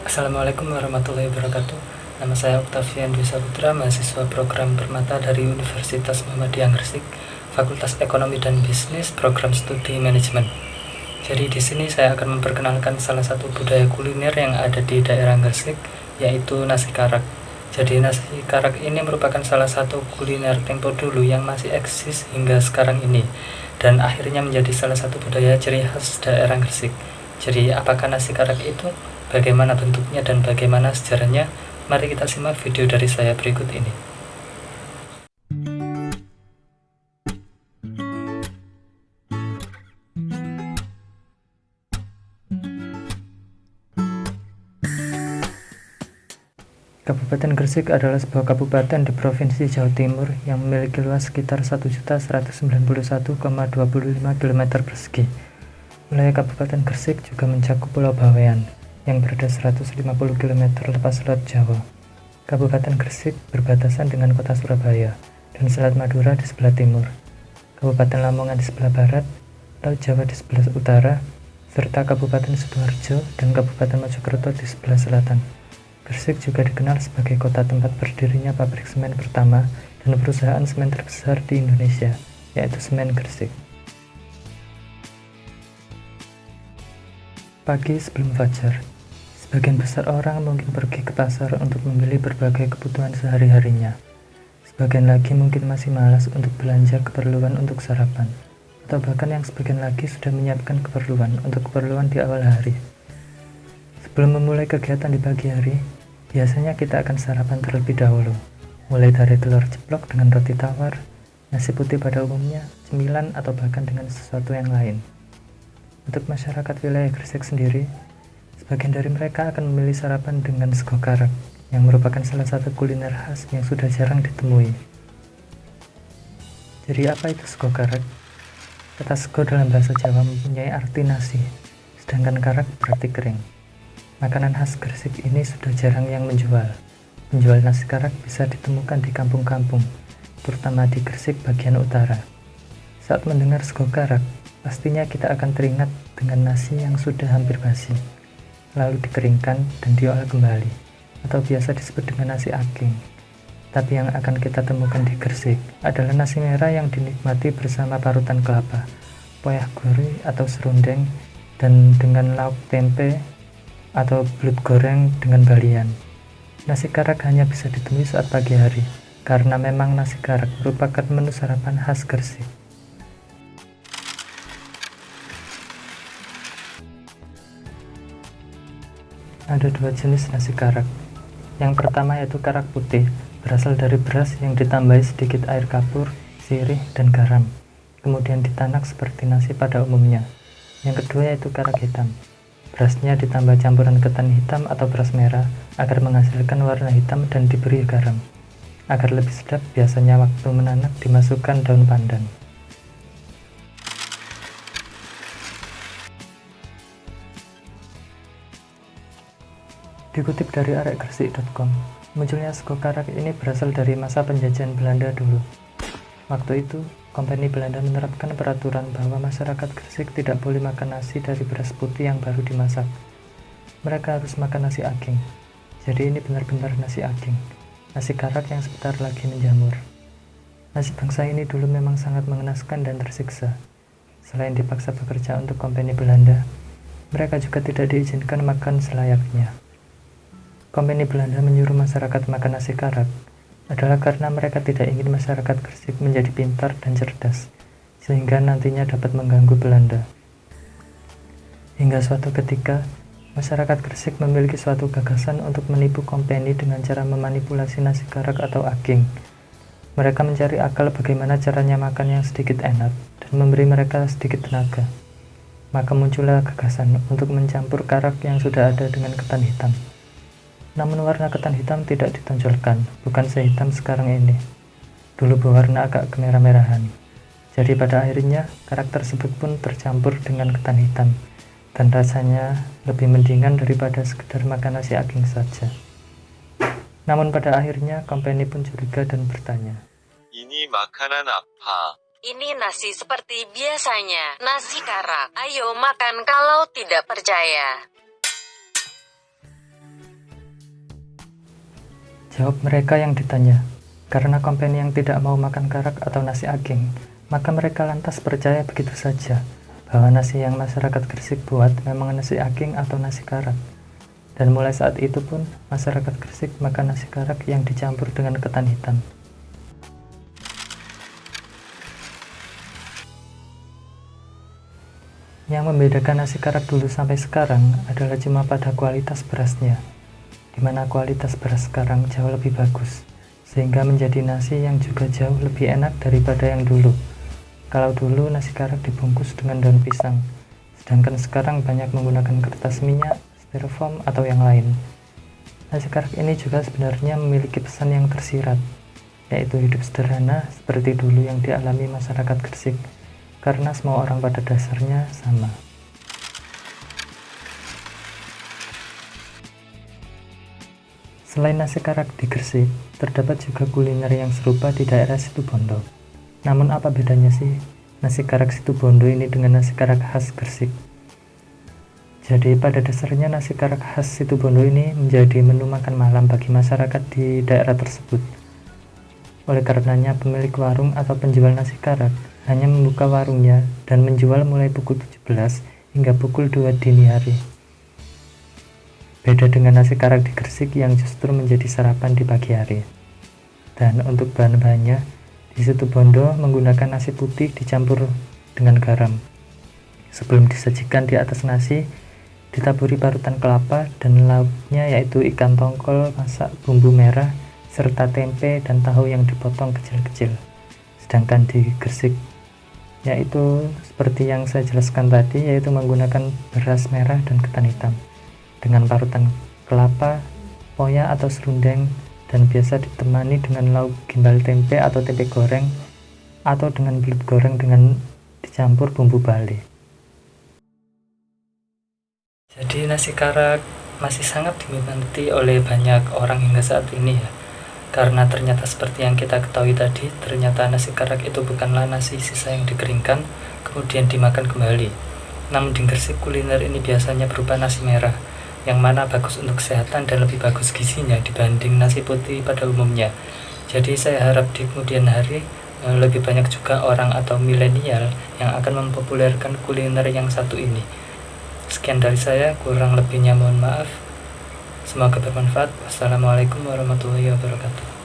Assalamualaikum warahmatullahi wabarakatuh. Nama saya Octavian Dwi Saputra, mahasiswa program Permata dari Universitas Muhammadiyah Gresik, Fakultas Ekonomi dan Bisnis, Program Studi Manajemen. Jadi di sini saya akan memperkenalkan salah satu budaya kuliner yang ada di daerah Gresik, yaitu nasi karak. Jadi nasi karak ini merupakan salah satu kuliner tempo dulu yang masih eksis hingga sekarang ini, dan akhirnya menjadi salah satu budaya ciri khas daerah Gresik. Jadi apakah nasi karak itu? Bagaimana bentuknya dan bagaimana sejarahnya? Mari kita simak video dari saya berikut ini. Kabupaten Gresik adalah sebuah kabupaten di Provinsi Jawa Timur yang memiliki luas sekitar 1.191,25 km persegi. Wilayah Kabupaten Gresik juga mencakup Pulau Bawean yang berada 150 km lepas Selat Jawa. Kabupaten Gresik berbatasan dengan Kota Surabaya dan Selat Madura di sebelah timur, Kabupaten Lamongan di sebelah barat, Laut Jawa di sebelah utara, serta Kabupaten Sidoarjo dan Kabupaten Mojokerto di sebelah selatan. Gresik juga dikenal sebagai kota tempat berdirinya pabrik semen pertama dan perusahaan semen terbesar di Indonesia, yaitu Semen Gresik. Pagi sebelum fajar, sebagian besar orang mungkin pergi ke pasar untuk membeli berbagai kebutuhan sehari-harinya. Sebagian lagi mungkin masih malas untuk belanja keperluan untuk sarapan, atau bahkan yang sebagian lagi sudah menyiapkan keperluan untuk keperluan di awal hari. Sebelum memulai kegiatan di pagi hari, biasanya kita akan sarapan terlebih dahulu, mulai dari telur ceplok dengan roti tawar, nasi putih pada umumnya, cemilan, atau bahkan dengan sesuatu yang lain. Untuk masyarakat wilayah Gresik sendiri, sebagian dari mereka akan memilih sarapan dengan sego karak, yang merupakan salah satu kuliner khas yang sudah jarang ditemui. Jadi apa itu sego karak? Kata sego dalam bahasa Jawa mempunyai arti nasi, sedangkan karak berarti kering. Makanan khas Gresik ini sudah jarang yang menjual. Penjual nasi karak bisa ditemukan di kampung-kampung, terutama di Gresik bagian utara. Saat mendengar sego karak, pastinya kita akan teringat dengan nasi yang sudah hampir basi, lalu dikeringkan dan diolah kembali, atau biasa disebut dengan nasi aking. Tapi yang akan kita temukan di Gresik adalah nasi merah yang dinikmati bersama parutan kelapa, poyah gori atau serundeng, dan dengan lauk tempe atau belut goreng dengan balian. Nasi karak hanya bisa ditemui saat pagi hari, karena memang nasi karak merupakan menu sarapan khas Gresik. Ada dua jenis nasi karak. Yang pertama yaitu karak putih, berasal dari beras yang ditambahi sedikit air kapur, sirih, dan garam, kemudian ditanak seperti nasi pada umumnya. Yang kedua yaitu karak hitam. Berasnya ditambah campuran ketan hitam atau beras merah agar menghasilkan warna hitam dan diberi garam. Agar lebih sedap, biasanya waktu menanak dimasukkan daun pandan. Dikutip dari arekgresik.com, munculnya sego karak ini berasal dari masa penjajahan Belanda dulu. Waktu itu, Kompeni Belanda menerapkan peraturan bahwa masyarakat Gresik tidak boleh makan nasi dari beras putih yang baru dimasak. Mereka harus makan nasi aking. Jadi ini benar-benar nasi aking, nasi karak yang sebentar lagi menjamur. Nasi bangsa ini dulu memang sangat mengenaskan dan tersiksa. Selain dipaksa bekerja untuk Kompeni Belanda, mereka juga tidak diizinkan makan selayaknya. Kompeni Belanda menyuruh masyarakat makan nasi karak adalah karena mereka tidak ingin masyarakat Gresik menjadi pintar dan cerdas, sehingga nantinya dapat mengganggu Belanda. Hingga suatu ketika, masyarakat Gresik memiliki suatu gagasan untuk menipu Kompeni dengan cara memanipulasi nasi karak atau aking. Mereka mencari akal bagaimana caranya makan yang sedikit enak dan memberi mereka sedikit tenaga. Maka muncullah gagasan untuk mencampur karak yang sudah ada dengan ketan hitam. Namun warna ketan hitam tidak ditonjolkan, bukan sehitam sekarang ini. Dulu berwarna agak kemerah-merahan. Jadi pada akhirnya karak tersebut pun tercampur dengan ketan hitam, dan rasanya lebih mendingan daripada sekedar makan nasi aking saja. Namun pada akhirnya Kompeni pun curiga dan bertanya, "Ini makanan apa?" Ini nasi seperti biasanya, nasi karak. Ayo makan kalau tidak percaya. Jawab mereka yang ditanya. Karena company yang tidak mau makan karak atau nasi aking, maka mereka lantas percaya begitu saja bahwa nasi yang masyarakat Gresik buat memang nasi aking atau nasi karak. Dan mulai saat itu pun, masyarakat Gresik makan nasi karak yang dicampur dengan ketan hitam. Yang membedakan nasi karak dulu sampai sekarang adalah cuma pada kualitas berasnya, di mana kualitas beras sekarang jauh lebih bagus, sehingga menjadi nasi yang juga jauh lebih enak daripada yang dulu. Kalau dulu nasi karak dibungkus dengan daun pisang, sedangkan sekarang banyak menggunakan kertas minyak, styrofoam, atau yang lain. Nasi karak ini juga sebenarnya memiliki pesan yang tersirat, yaitu hidup sederhana seperti dulu yang dialami masyarakat Gresik, karena semua orang pada dasarnya sama. Selain nasi karak di Gresik, terdapat juga kuliner yang serupa di daerah Situbondo. Namun apa bedanya sih nasi karak Situbondo ini dengan nasi karak khas Gresik? Jadi pada dasarnya nasi karak khas Situbondo ini menjadi menu makan malam bagi masyarakat di daerah tersebut. Oleh karenanya pemilik warung atau penjual nasi karak hanya membuka warungnya dan menjual mulai pukul 17 hingga pukul 2 dini hari. Beda dengan nasi karak di Gresik yang justru menjadi sarapan di pagi hari. Dan untuk bahan-bahannya, di Situbondo menggunakan nasi putih dicampur dengan garam. Sebelum disajikan di atas nasi, ditaburi parutan kelapa dan lauknya yaitu ikan tongkol masak bumbu merah, serta tempe dan tahu yang dipotong kecil-kecil. Sedangkan di Gresik, yaitu seperti yang saya jelaskan tadi, yaitu menggunakan beras merah dan ketan hitam dengan parutan kelapa, poya atau serundeng, dan biasa ditemani dengan lauk gimbal tempe atau tempe goreng, atau dengan belut goreng dengan dicampur bumbu bale. Jadi nasi karak masih sangat diminati oleh banyak orang hingga saat ini ya. Karena ternyata seperti yang kita ketahui tadi, ternyata nasi karak itu bukanlah nasi sisa yang dikeringkan kemudian dimakan kembali. Namun di Gresik kuliner ini biasanya berupa nasi merah, yang mana bagus untuk kesehatan dan lebih bagus gizinya dibanding nasi putih pada umumnya. Jadi saya harap di kemudian hari lebih banyak juga orang atau milenial yang akan mempopulerkan kuliner yang satu ini. Sekian dari saya, kurang lebihnya mohon maaf. Semoga bermanfaat. Wassalamualaikum warahmatullahi wabarakatuh.